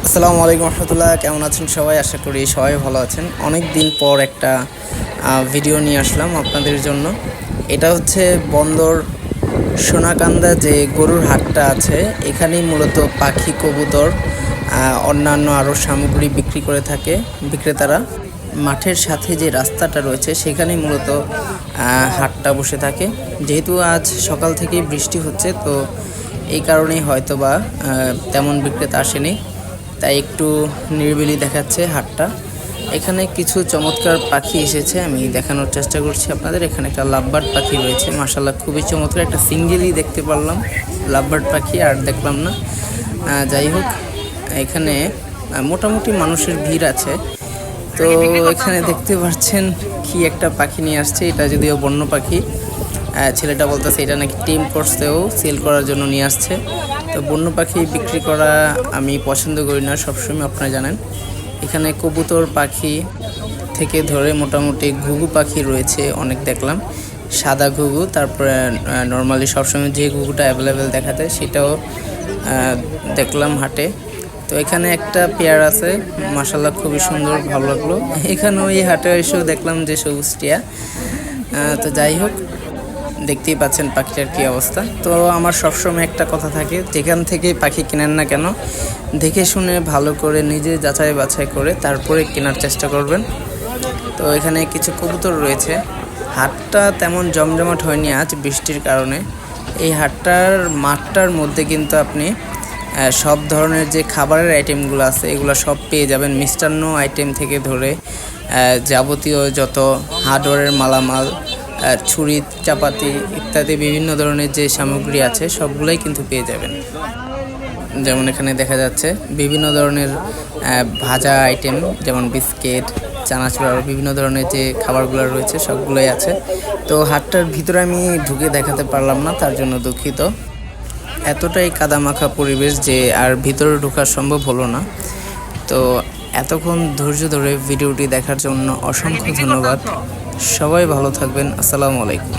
আসসালামু আলাইকুম রহমতুল্লাহ। কেমন আছেন সবাই? আশা করি সবাই ভালো আছেন। অনেক দিন পর একটা ভিডিও নিয়ে আসলাম আপনাদের জন্য। এটা হচ্ছে বন্দর সোনাকান্দা যে গরুর হাটটা আছে, এখানেই মূলত পাখি, কবুতর, অন্যান্য আরও সামগ্রী বিক্রি করে থাকে বিক্রেতারা। মাঠের সাথে যে রাস্তাটা রয়েছে সেখানেই মূলত হাটটা বসে থাকে। যেহেতু আজ সকাল থেকেই বৃষ্টি হচ্ছে, তো এই কারণেই হয়তোবা তেমন বিক্রেতা আসেনি, তাই একটু নিরিবিলি দেখাচ্ছে হাটটা। এখানে কিছু চমৎকার পাখি এসেছে, আমি দেখানোর চেষ্টা করছি আপনাদের। এখানে একটা লাভবার্ড পাখি রয়েছে, মাশাআল্লাহ খুবই চমৎকার। একটা সিঙ্গেলই দেখতে পারলাম লাভবার্ড পাখি, আর দেখলাম না। যাই হোক, এখানে মোটামুটি মানুষের ভিড় আছে। তো এখানে দেখতে পাচ্ছেন কি একটা পাখি নিয়ে আসছে, এটা যদিও বন্য পাখি। ছেলেটা বলতেছে এটা নাকি টিম করছেও সেল করার জন্য নিয়ে আসছে। তো বন্য পাখি বিক্রি করা আমি পছন্দ করি না সবসময়, আপনারা জানেন। এখানে কবুতর পাখি থেকে ধরে মোটামুটি ঘুঘু পাখি রয়েছে অনেক, দেখলাম সাদা ঘুঘু। তারপরে নর্মালি সবসময় যে ঘুঘুটা অ্যাভেলেবেল দেখা যায় সেটাও দেখলাম হাটে। তো এখানে একটা পেয়ার আছে, মাশাআল্লাহ খুবই সুন্দর, ভালো লাগলো। এখানেও এই হাটে এসেও দেখলাম যে সবুজ টিয়া। তো যাই হোক, দেখতেই পাচ্ছেন পাখিটার কী অবস্থা। তো আমার সবসময় একটা কথা থাকে, যেখান থেকে পাখি কেনেন না কেন, দেখে শুনে ভালো করে নিজে যাচাই বাছাই করে তারপরে কেনার চেষ্টা করবেন। তো এখানে কিছু কবুতর রয়েছে। হাটটা তেমন জমজমাট হয়নি আজ বৃষ্টির কারণে। এই হাটটার মাঠটার মধ্যে কিন্তু আপনি সব ধরনের যে খাবারের আইটেমগুলো আছে এগুলো সব পেয়ে যাবেন। মিষ্টান্ন আইটেম থেকে ধরে যাবতীয় যত হার্ডওয়্যারের মালামাল, ছুরি, চাপাতি ইত্যাদি বিভিন্ন ধরনের যে সামগ্রী আছে সবগুলোই কিন্তু পেয়ে যাবেন। যেমন এখানে দেখা যাচ্ছে বিভিন্ন ধরনের ভাজা আইটেম, যেমন বিস্কিট, চানাচুর, আরও বিভিন্ন ধরনের যে খাবারগুলো রয়েছে সবগুলোই আছে। তো হাটটার ভিতরে আমি ঢুকে দেখাতে পারলাম না, তার জন্য দুঃখিত। এতটাই কাদামাখা পরিবেশ যে আর ভিতরে ঢোকা সম্ভব হলো না। তো এতক্ষণ ধৈর্য ধরে ভিডিওটি দেখার জন্য অসংখ্য ধন্যবাদ। সবাই ভালো থাকবেন। আসসালামু আলাইকুম।